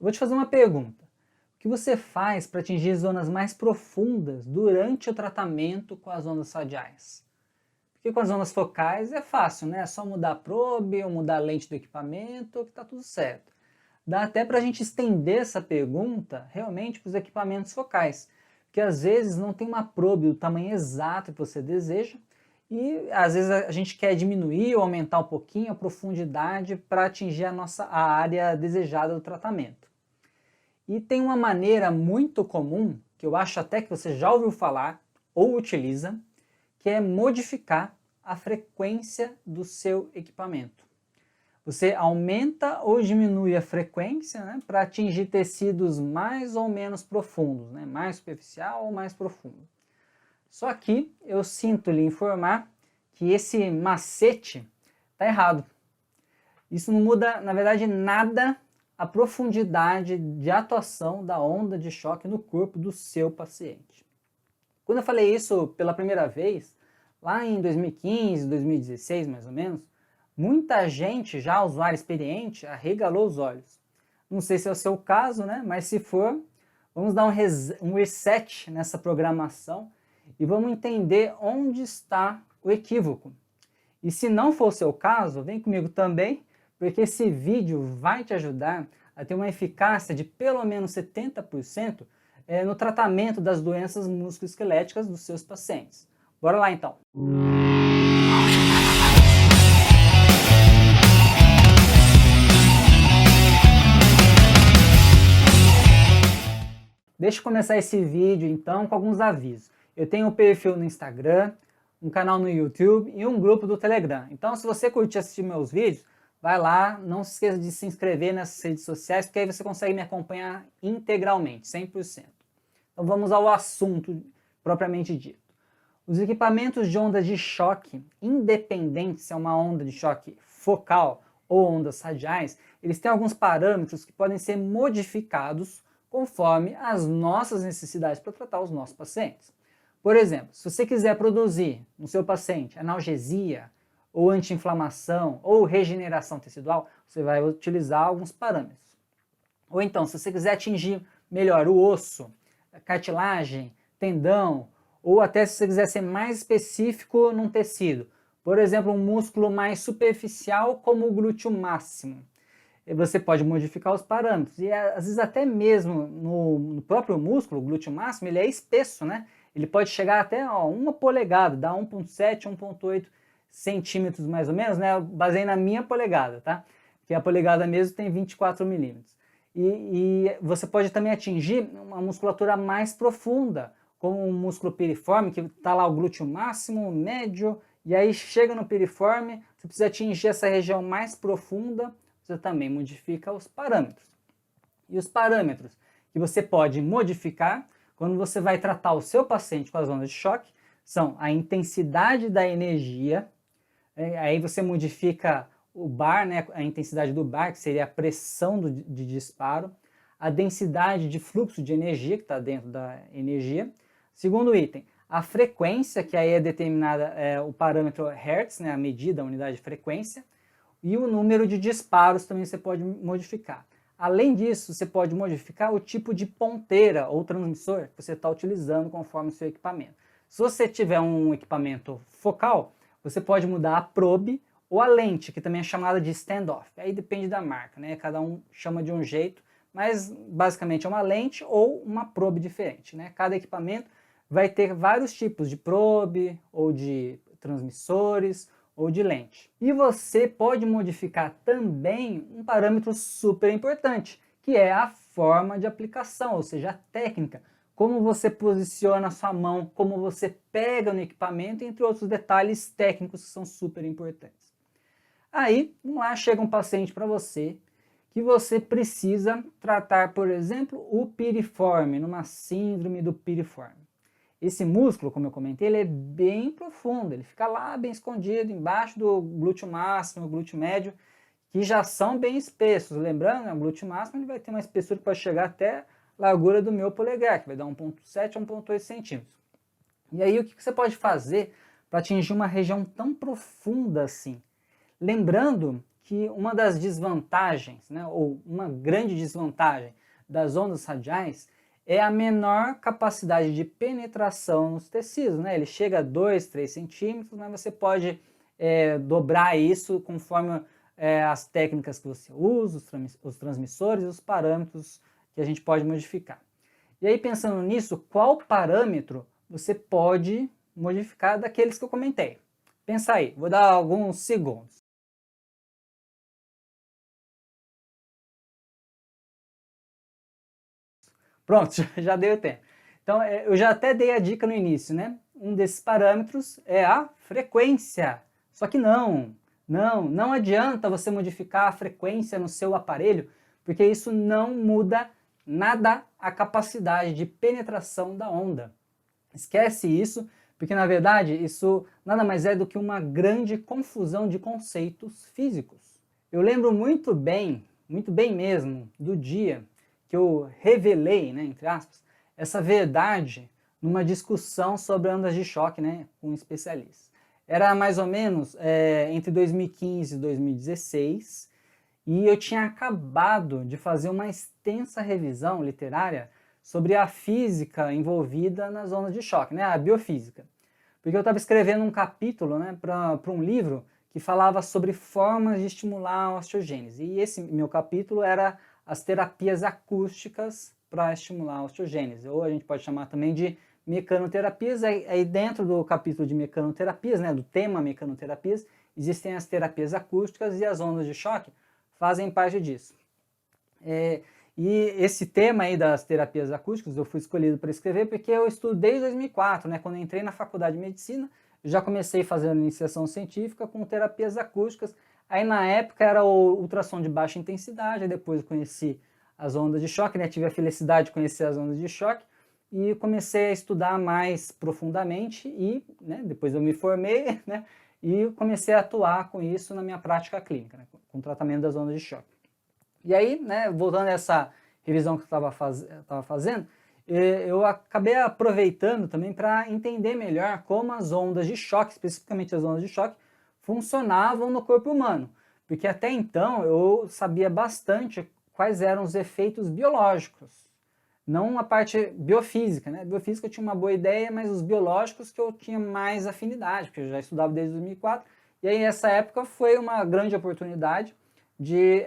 Eu vou te fazer uma pergunta. O que você faz para atingir zonas mais profundas durante o tratamento com as ondas radiais? Porque com as ondas focais é fácil, né? É só mudar a probe ou mudar a lente do equipamento que está tudo certo. Dá até para a gente estender essa pergunta realmente para os equipamentos focais, porque às vezes não tem uma probe do tamanho exato que você deseja e às vezes a gente quer diminuir ou aumentar um pouquinho a profundidade para atingir a área desejada do tratamento. E tem uma maneira muito comum, que eu acho até que você já ouviu falar ou utiliza, que é modificar a frequência do seu equipamento. Você aumenta ou diminui a frequência, né, para atingir tecidos mais ou menos profundos, né, mais superficial ou mais profundo. Só que eu sinto lhe informar que esse macete está errado. Isso não muda, na verdade, nada a profundidade de atuação da onda de choque no corpo do seu paciente. Quando eu falei isso pela primeira vez, lá em 2015, 2016 mais ou menos, muita gente, já usuário experiente, arregalou os olhos. Não sei se é o seu caso, né? Mas se for, vamos dar um reset nessa programação e vamos entender onde está o equívoco. E se não for o seu caso, vem comigo também, porque esse vídeo vai te ajudar a ter uma eficácia de pelo menos 70% no tratamento das doenças musculoesqueléticas dos seus pacientes. Bora lá então! Deixa eu começar esse vídeo então com alguns avisos. Eu tenho um perfil no Instagram, um canal no YouTube e um grupo do Telegram. Então se você curte assistir meus vídeos, vai lá, não se esqueça de se inscrever nessas redes sociais, porque aí você consegue me acompanhar integralmente, 100%. Então vamos ao assunto propriamente dito. Os equipamentos de onda de choque, independente se é uma onda de choque focal ou ondas radiais, eles têm alguns parâmetros que podem ser modificados conforme as nossas necessidades para tratar os nossos pacientes. Por exemplo, se você quiser produzir no seu paciente analgesia, ou anti-inflamação, ou regeneração tecidual, você vai utilizar alguns parâmetros. Ou então, se você quiser atingir melhor o osso, a cartilagem, tendão, ou até se você quiser ser mais específico num tecido, por exemplo, um músculo mais superficial como o glúteo máximo, você pode modificar os parâmetros. E às vezes até mesmo no próprio músculo, o glúteo máximo, ele é espesso, né? Ele pode chegar até 1 polegada, dá 1,7, 1,8 centímetros mais ou menos, né? Eu baseei na minha polegada, tá? Porque a polegada mesmo tem 24 milímetros. E você pode também atingir uma musculatura mais profunda, como o músculo piriforme, que está lá o glúteo máximo, o médio, e aí chega no piriforme, você precisa atingir essa região mais profunda, você também modifica os parâmetros. E os parâmetros que você pode modificar quando você vai tratar o seu paciente com as ondas de choque são a intensidade da energia, aí você modifica o bar, né, a intensidade do bar, que seria a pressão de disparo, a densidade de fluxo de energia, que está dentro da energia. Segundo item, a frequência, que aí é determinada, o parâmetro Hertz, né, a medida, a unidade de frequência, e o número de disparos também você pode modificar. Além disso, você pode modificar o tipo de ponteira ou transmissor que você está utilizando conforme o seu equipamento. Se você tiver um equipamento focal, você pode mudar a probe ou a lente, que também é chamada de standoff. Aí depende da marca, né? Cada um chama de um jeito, mas basicamente é uma lente ou uma probe diferente, né? Cada equipamento vai ter vários tipos de probe ou de transmissores ou de lente. E você pode modificar também um parâmetro super importante, que é a forma de aplicação, ou seja, a técnica, como você posiciona a sua mão, como você pega no equipamento, entre outros detalhes técnicos que são super importantes. Aí, lá chega um paciente para você, que você precisa tratar, por exemplo, o piriforme, numa síndrome do piriforme. Esse músculo, como eu comentei, ele é bem profundo, ele fica lá bem escondido, embaixo do glúteo máximo, glúteo médio, que já são bem espessos. Lembrando, o glúteo máximo ele vai ter uma espessura que pode chegar até a largura do meu polegar, que vai dar 1,7 a 1,8 centímetros. E aí o que você pode fazer para atingir uma região tão profunda assim? Lembrando que uma das desvantagens, né, ou uma grande desvantagem das ondas radiais é a menor capacidade de penetração nos tecidos, né? Ele chega a 2, 3 centímetros, mas você pode dobrar isso conforme as técnicas que você usa, os transmissores e os parâmetros que a gente pode modificar. E aí, pensando nisso, qual parâmetro você pode modificar daqueles que eu comentei? Pensa aí, vou dar alguns segundos. Pronto, já deu tempo. Então, eu já até dei a dica no início, né? Um desses parâmetros é a frequência. Só que não adianta você modificar a frequência no seu aparelho, porque isso não muda nada a capacidade de penetração da onda. Esquece isso, porque na verdade isso nada mais é do que uma grande confusão de conceitos físicos. Eu lembro muito bem mesmo, do dia que eu revelei, né, entre aspas, essa verdade numa discussão sobre ondas de choque, né, com especialistas. Era mais ou menos entre 2015 e 2016, e eu tinha acabado de fazer uma extensa revisão literária sobre a física envolvida nas ondas de choque, né, a biofísica. Porque eu estava escrevendo um capítulo, né, para um livro que falava sobre formas de estimular a osteogênese. E esse meu capítulo era as terapias acústicas para estimular a osteogênese, ou a gente pode chamar também de mecanoterapias. Aí dentro do capítulo de mecanoterapias, né, do tema mecanoterapias, existem as terapias acústicas e as ondas de choque fazem parte disso. E esse tema aí das terapias acústicas eu fui escolhido para escrever porque eu estudo desde 2004, né, quando eu entrei na faculdade de medicina, eu já comecei fazendo iniciação científica com terapias acústicas. Aí na época era o ultrassom de baixa intensidade, aí depois eu conheci as ondas de choque, né, tive a felicidade de conhecer as ondas de choque e comecei a estudar mais profundamente e, né, depois eu me formei, né, e comecei a atuar com isso na minha prática clínica, né, com o tratamento das ondas de choque. E aí, né, voltando a essa revisão que eu estava fazendo, eu acabei aproveitando também para entender melhor como as ondas de choque, especificamente as ondas de choque, funcionavam no corpo humano. Porque até então eu sabia bastante quais eram os efeitos biológicos, não a parte biofísica, né? Biofísica eu tinha uma boa ideia, mas os biológicos que eu tinha mais afinidade, porque eu já estudava desde 2004, e aí essa época foi uma grande oportunidade de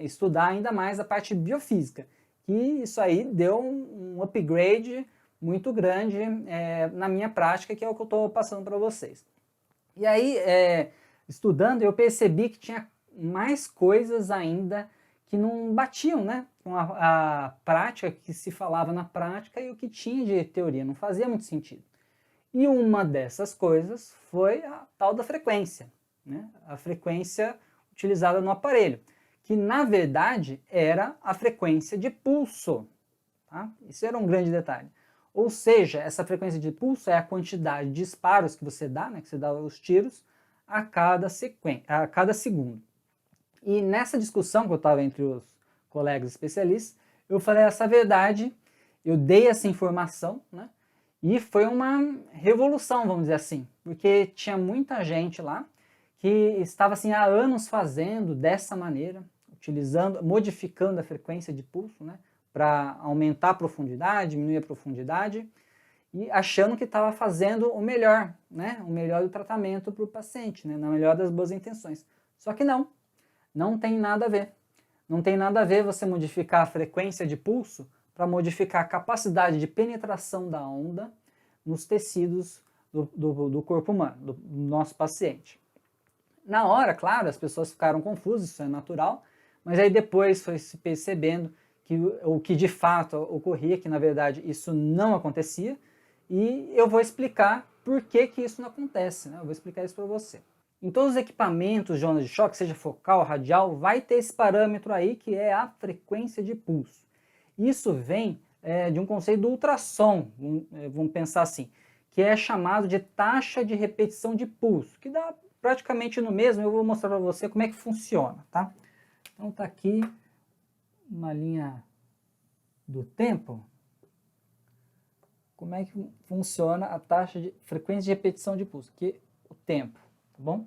estudar ainda mais a parte biofísica, que isso aí deu um upgrade muito grande na minha prática, que é o que eu estou passando para vocês. E aí, estudando, eu percebi que tinha mais coisas ainda que não batiam, né, com a prática, que se falava na prática e o que tinha de teoria, não fazia muito sentido. E uma dessas coisas foi a tal da frequência, né, a frequência utilizada no aparelho, que na verdade era a frequência de pulso. Tá? Isso era um grande detalhe. Ou seja, essa frequência de pulso é a quantidade de disparos que você dá, né, que você dá os tiros, a cada segundo. E nessa discussão que eu estava entre os colegas especialistas, eu falei essa verdade, eu dei essa informação, né, e foi uma revolução, vamos dizer assim, porque tinha muita gente lá que estava assim, há anos fazendo dessa maneira, modificando a frequência de pulso, né, para aumentar a profundidade, diminuir a profundidade, e achando que estava fazendo o melhor, né, o melhor do tratamento para o paciente, né, na melhor das boas intenções. Só que não tem nada a ver. Não tem nada a ver você modificar a frequência de pulso para modificar a capacidade de penetração da onda nos tecidos do corpo humano, do nosso paciente. Na hora, claro, as pessoas ficaram confusas, isso é natural, mas aí depois foi se percebendo que o que de fato ocorria, que na verdade isso não acontecia, e eu vou explicar por que isso não acontece, né? Eu vou explicar isso para você. Em todos os equipamentos de onda de choque, seja focal, radial, vai ter esse parâmetro aí que é a frequência de pulso. Isso vem de um conceito do ultrassom, vamos pensar assim, que é chamado de taxa de repetição de pulso, que dá praticamente no mesmo. Eu vou mostrar para você como é que funciona, tá? Então tá aqui uma linha do tempo. Como é que funciona a taxa de frequência de repetição de pulso? Que o tempo, tá bom?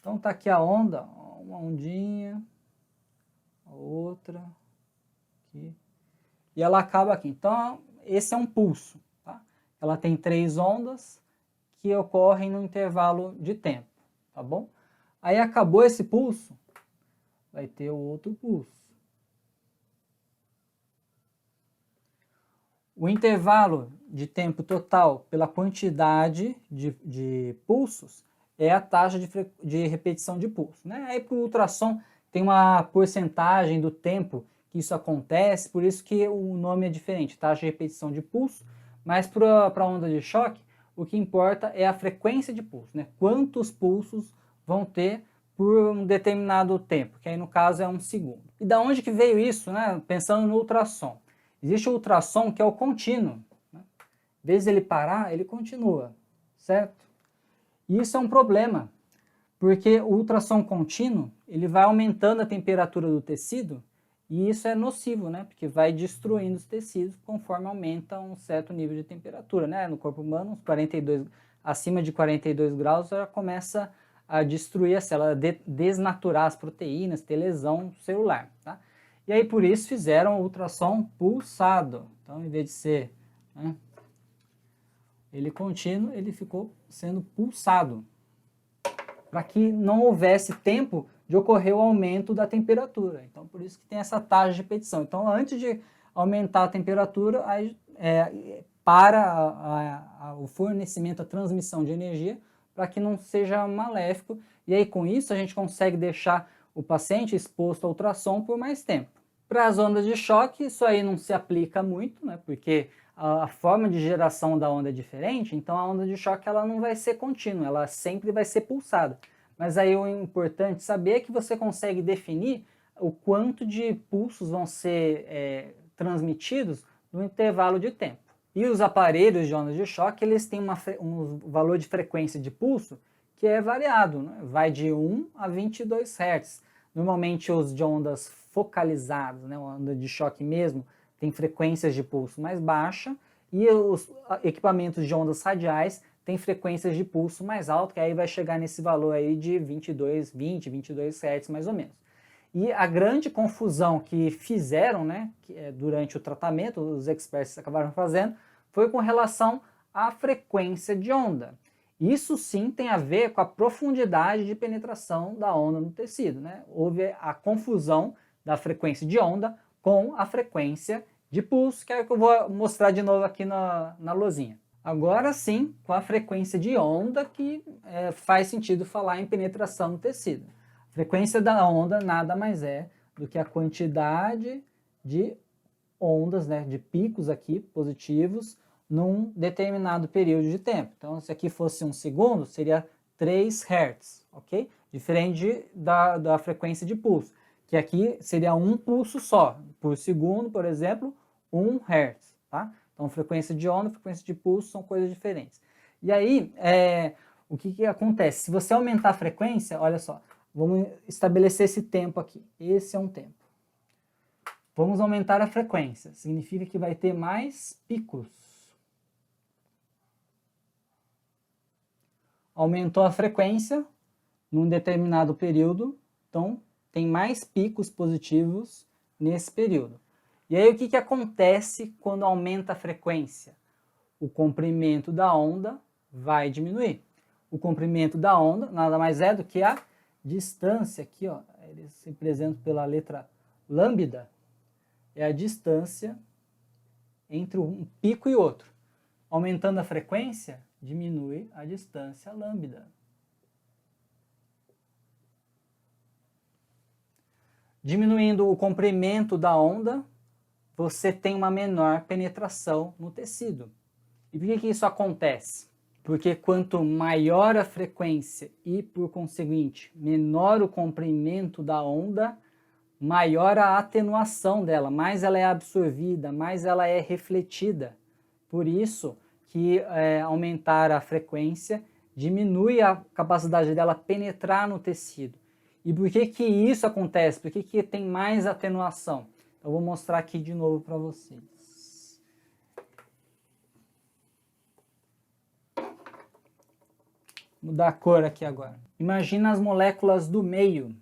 Então tá aqui a onda, uma ondinha, outra, aqui, e ela acaba aqui. Então, esse é um pulso, tá? Ela tem 3 ondas que ocorrem no intervalo de tempo, tá bom? Aí acabou esse pulso, vai ter o outro pulso. O intervalo de tempo total pela quantidade de pulsos é a taxa de repetição de pulso, né? Aí para o ultrassom tem uma porcentagem do tempo que isso acontece, por isso que o nome é diferente, taxa de repetição de pulso, mas para a onda de choque, o que importa é a frequência de pulso, né? Quantos pulsos vão ter por um determinado tempo, que aí no caso é 1 segundo. E da onde que veio isso, né? Pensando no ultrassom. Existe o ultrassom que é o contínuo, né? Em vez de ele parar, ele continua, certo? E isso é um problema, porque o ultrassom contínuo, ele vai aumentando a temperatura do tecido, e isso é nocivo, né? Porque vai destruindo os tecidos conforme aumenta um certo nível de temperatura, né? No corpo humano, uns 42, acima de 42 graus, já começa a destruir a célula, desnaturar as proteínas, ter lesão celular, tá? E aí por isso fizeram o ultrassom pulsado. Então, em vez de ser, né, ele contínuo, ele ficou sendo pulsado, para que não houvesse tempo de ocorrer o aumento da temperatura. Então, por isso que tem essa taxa de repetição. Então, antes de aumentar a temperatura, aí, para o fornecimento, a transmissão de energia, para que não seja maléfico. E aí, com isso, a gente consegue deixar o paciente exposto ao ultrassom por mais tempo. Para as ondas de choque, isso aí não se aplica muito, né? Porque a forma de geração da onda é diferente, então a onda de choque ela não vai ser contínua, ela sempre vai ser pulsada. Mas aí o importante saber é que você consegue definir o quanto de pulsos vão ser transmitidos no intervalo de tempo. E os aparelhos de ondas de choque, eles têm um valor de frequência de pulso que é variado, né? Vai de 1 a 22 Hz. Normalmente os de ondas focalizadas, né, onda de choque mesmo, tem frequências de pulso mais baixa, e os equipamentos de ondas radiais têm frequências de pulso mais alta, que aí vai chegar nesse valor aí de 22 Hz mais ou menos. E a grande confusão que fizeram, né, durante o tratamento, os experts acabaram fazendo, foi com relação à frequência de onda. Isso sim tem a ver com a profundidade de penetração da onda no tecido, né? Houve a confusão da frequência de onda com a frequência de pulso, que é o que eu vou mostrar de novo aqui na lousinha. Agora sim, com a frequência de onda que faz sentido falar em penetração no tecido. A frequência da onda nada mais é do que a quantidade de ondas, né, de picos aqui positivos, num determinado período de tempo. Então, se aqui fosse 1 segundo, seria 3 Hz, ok? Diferente da frequência de pulso, que aqui seria um pulso só. Por segundo, por exemplo, 1 Hz, tá? Então, frequência de onda e frequência de pulso são coisas diferentes. E aí, o que acontece? Se você aumentar a frequência, olha só, vamos estabelecer esse tempo aqui. Esse é um tempo. Vamos aumentar a frequência, significa que vai ter mais picos. Aumentou a frequência num determinado período, então tem mais picos positivos nesse período. E aí o que acontece quando aumenta a frequência? O comprimento da onda vai diminuir. O comprimento da onda nada mais é do que a distância, aqui ó, eles se representam pela letra lambda, é a distância entre um pico e outro. Aumentando a frequência, diminui a distância lambda. Diminuindo o comprimento da onda, você tem uma menor penetração no tecido. E por que isso acontece? Porque quanto maior a frequência e, por conseguinte, menor o comprimento da onda, maior a atenuação dela, mais ela é absorvida, mais ela é refletida. Por isso que aumentar a frequência diminui a capacidade dela penetrar no tecido. E por que isso acontece? Por que tem mais atenuação? Eu vou mostrar aqui de novo para vocês. Vou mudar a cor aqui agora. Imagina as moléculas do meio.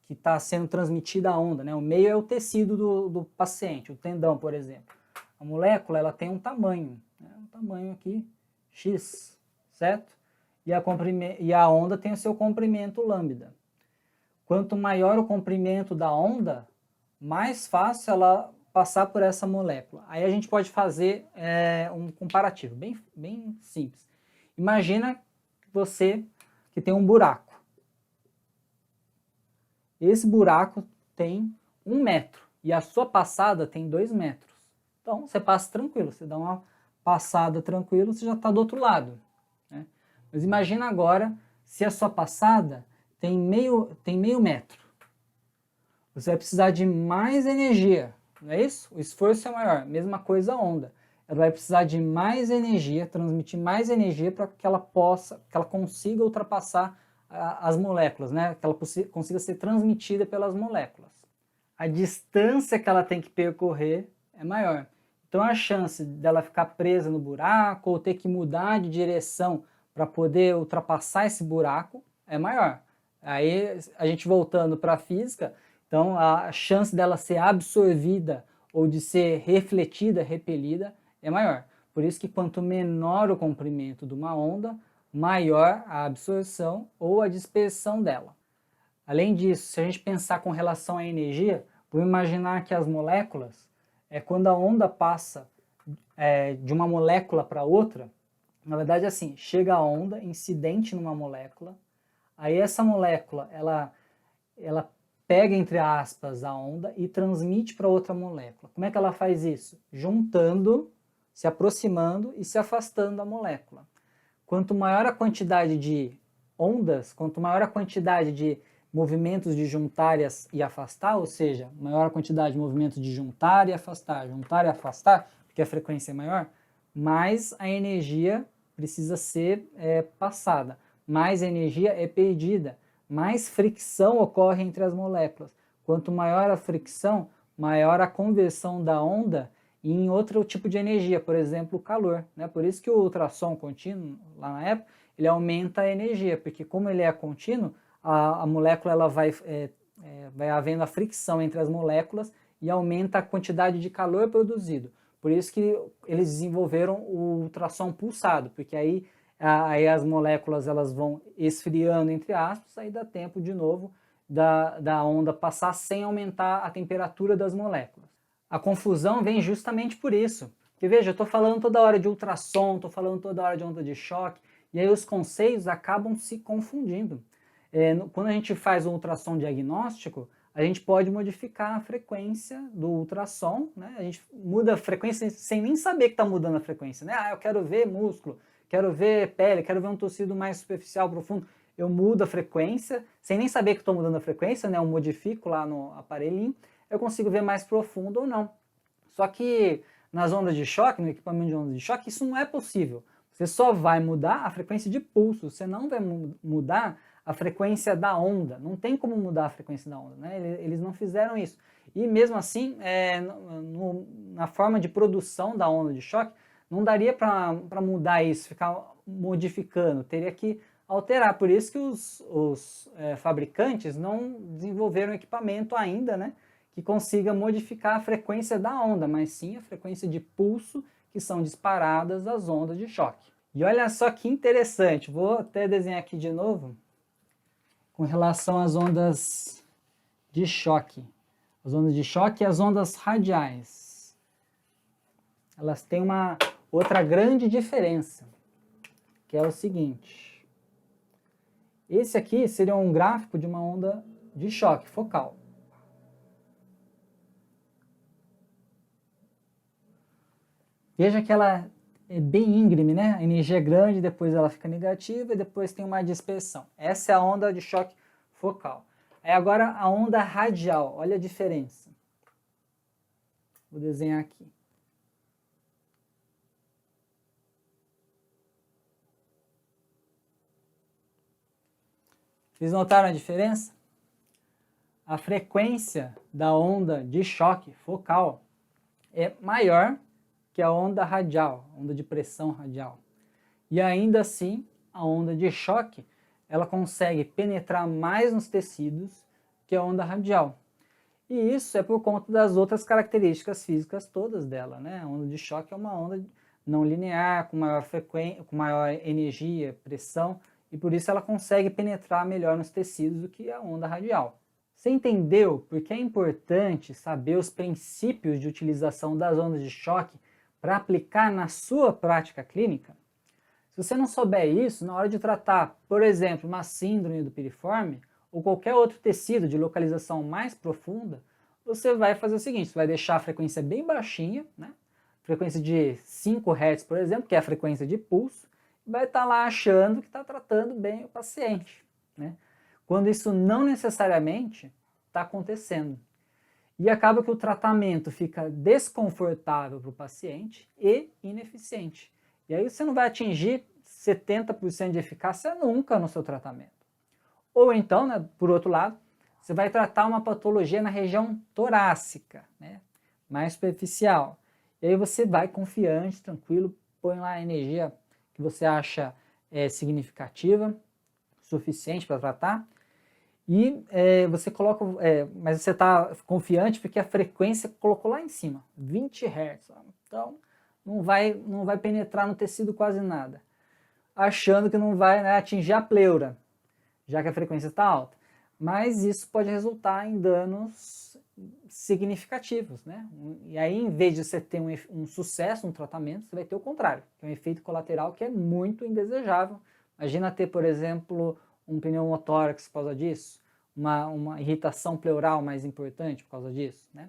que está sendo transmitida a onda, né? O meio é o tecido do paciente, o tendão, por exemplo. A molécula ela tem um tamanho, né? Um tamanho aqui, X, certo? E a onda tem o seu comprimento lambda. Quanto maior o comprimento da onda, mais fácil ela passar por essa molécula. Aí a gente pode fazer um comparativo, bem simples. Imagina você que tem um buraco. Esse buraco tem 1 metro e a sua passada tem 2 metros. Então você passa tranquilo, você dá uma passada tranquilo, você já está do outro lado, né? Mas imagina agora se a sua passada tem meio metro. Você vai precisar de mais energia, não é isso? O esforço é maior, mesma coisa a onda. Ela vai precisar de mais energia, transmitir mais energia para que ela consiga ultrapassar as moléculas, né? Que ela consiga ser transmitida pelas moléculas. A distância que ela tem que percorrer é maior. Então a chance dela ficar presa no buraco ou ter que mudar de direção para poder ultrapassar esse buraco é maior. Aí a gente voltando para a física, então a chance dela ser absorvida ou de ser refletida, repelida é maior. Por isso que quanto menor o comprimento de uma onda, maior a absorção ou a dispersão dela. Além disso, se a gente pensar com relação à energia, vamos imaginar que as moléculas, quando a onda passa de uma molécula para outra, na verdade assim, chega a onda incidente numa molécula, aí essa molécula ela pega, entre aspas, a onda e transmite para outra molécula. Como é que ela faz isso? Juntando, se aproximando e se afastando da molécula. Quanto maior a quantidade de ondas, quanto maior a quantidade de movimentos de juntar e afastar, ou seja, maior a quantidade de movimentos de juntar e afastar, porque a frequência é maior, mais a energia precisa ser passada, mais energia é perdida, mais fricção ocorre entre as moléculas. Quanto maior a fricção, maior a conversão da onda em outro tipo de energia, por exemplo, o calor, né? Por isso que o ultrassom contínuo, lá na época, ele aumenta a energia, porque como ele é contínuo, a molécula ela vai havendo a fricção entre as moléculas e aumenta a quantidade de calor produzido. Por isso que eles desenvolveram o ultrassom pulsado, porque aí as moléculas elas vão esfriando, entre aspas, aí dá tempo de novo da onda passar sem aumentar a temperatura das moléculas. A confusão vem justamente por isso. Porque veja, eu estou falando toda hora de ultrassom, estou falando toda hora de onda de choque, e aí os conceitos acabam se confundindo. Quando a gente faz um ultrassom diagnóstico, a gente pode modificar a frequência do ultrassom, né? A gente muda a frequência sem nem saber que está mudando a frequência, né? Eu quero ver músculo, quero ver pele, quero ver um tecido mais superficial, profundo. Eu mudo a frequência, sem nem saber que estou mudando a frequência, né? Eu modifico lá no aparelhinho, eu consigo ver mais profundo ou não. Só que nas ondas de choque, no equipamento de ondas de choque, isso não é possível. Você só vai mudar a frequência de pulso, você não vai mudar a frequência da onda. Não tem como mudar a frequência da onda, né? Eles não fizeram isso. E mesmo assim, na forma de produção da onda de choque, não daria para mudar isso, ficar modificando, teria que alterar. Por isso que os fabricantes não desenvolveram equipamento ainda, né, que consiga modificar a frequência da onda, mas sim a frequência de pulso que são disparadas das ondas de choque. E olha só que interessante, vou até desenhar aqui de novo, com relação às ondas de choque. As ondas de choque e as ondas radiais. Elas têm uma outra grande diferença, que é o seguinte. Esse aqui seria um gráfico de uma onda de choque focal. Veja que ela é bem íngreme, né? A energia é grande, depois ela fica negativa e depois tem uma dispersão. Essa é a onda de choque focal. Aí agora a onda radial, olha a diferença. Vou desenhar aqui. Vocês notaram a diferença? A frequência da onda de choque focal é maior que a onda radial, onda de pressão radial. E ainda assim, a onda de choque, ela consegue penetrar mais nos tecidos que que é onda radial. E isso é por conta das outras características físicas todas dela, né? A onda de choque é uma onda não linear, com maior frequência, com maior energia, pressão, e por isso ela consegue penetrar melhor nos tecidos do que a onda radial. Você entendeu por que é importante saber os princípios de utilização das ondas de choque para aplicar na sua prática clínica? Se você não souber isso, na hora de tratar, por exemplo, uma síndrome do piriforme ou qualquer outro tecido de localização mais profunda, você vai fazer o seguinte, você vai deixar a frequência bem baixinha, né? Frequência de 5 Hz, por exemplo, que é a frequência de pulso, e vai estar lá achando que está tratando bem o paciente, né? Quando isso não necessariamente está acontecendo. E acaba que o tratamento fica desconfortável para o paciente e ineficiente. E aí você não vai atingir 70% de eficácia nunca no seu tratamento. Ou então, né, por outro lado, você vai tratar uma patologia na região torácica, né, mais superficial. E aí você vai confiante, tranquilo, põe lá a energia que você acha significativa, suficiente para tratar, e você coloca, mas você está confiante porque a frequência colocou lá em cima, 20 Hz. Então, não vai penetrar no tecido quase nada, achando que não vai, né, atingir a pleura, já que a frequência está alta. Mas isso pode resultar em danos significativos, né? E aí, em vez de você ter um sucesso no tratamento, você vai ter o contrário, que é um efeito colateral que é muito indesejável. Imagina ter, por exemplo, um pneumotórax por causa disso, uma irritação pleural mais importante por causa disso, né?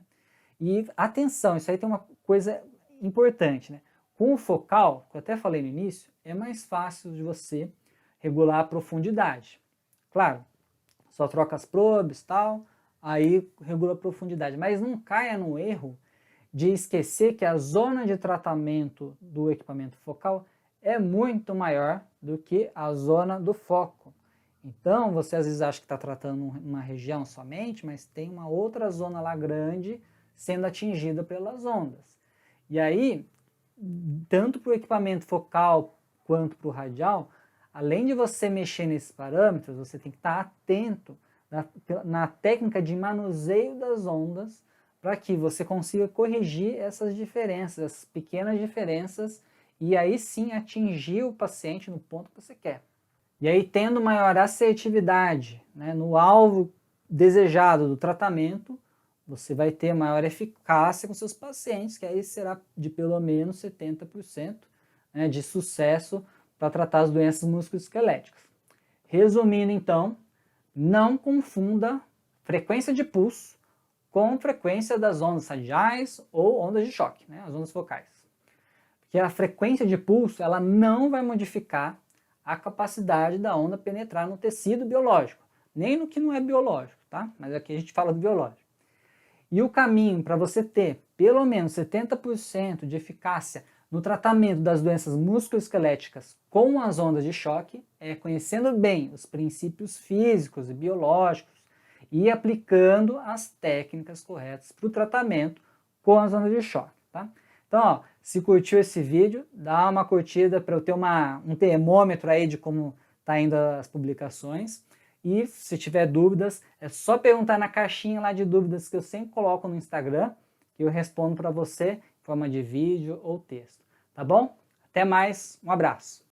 E atenção, isso aí tem uma coisa importante, né? Com o focal, que eu até falei no início, é mais fácil de você regular a profundidade. Claro, só troca as probes e tal, aí regula a profundidade. Mas não caia no erro de esquecer que a zona de tratamento do equipamento focal é muito maior do que a zona do foco. Então, você às vezes acha que está tratando uma região somente, mas tem uma outra zona lá grande sendo atingida pelas ondas. E aí, tanto para o equipamento focal quanto para o radial, além de você mexer nesses parâmetros, você tem que estar atento na técnica de manuseio das ondas para que você consiga corrigir essas diferenças, essas pequenas diferenças, e aí sim atingir o paciente no ponto que você quer. E aí, tendo maior assertividade, né, no alvo desejado do tratamento, você vai ter maior eficácia com seus pacientes, que aí será de pelo menos 70%, né, de sucesso para tratar as doenças musculoesqueléticas. Resumindo então, não confunda frequência de pulso com frequência das ondas radiais ou ondas de choque, né, as ondas focais. Porque a frequência de pulso ela não vai modificar a capacidade da onda penetrar no tecido biológico, nem no que não é biológico, tá? Mas aqui a gente fala do biológico. E o caminho para você ter pelo menos 70% de eficácia no tratamento das doenças musculoesqueléticas com as ondas de choque é conhecendo bem os princípios físicos e biológicos e aplicando as técnicas corretas para o tratamento com as ondas de choque, tá? Então, ó, se curtiu esse vídeo, dá uma curtida para eu ter um termômetro aí de como tá indo as publicações. E se tiver dúvidas, é só perguntar na caixinha lá de dúvidas que eu sempre coloco no Instagram, que eu respondo para você em forma de vídeo ou texto. Tá bom? Até mais, um abraço!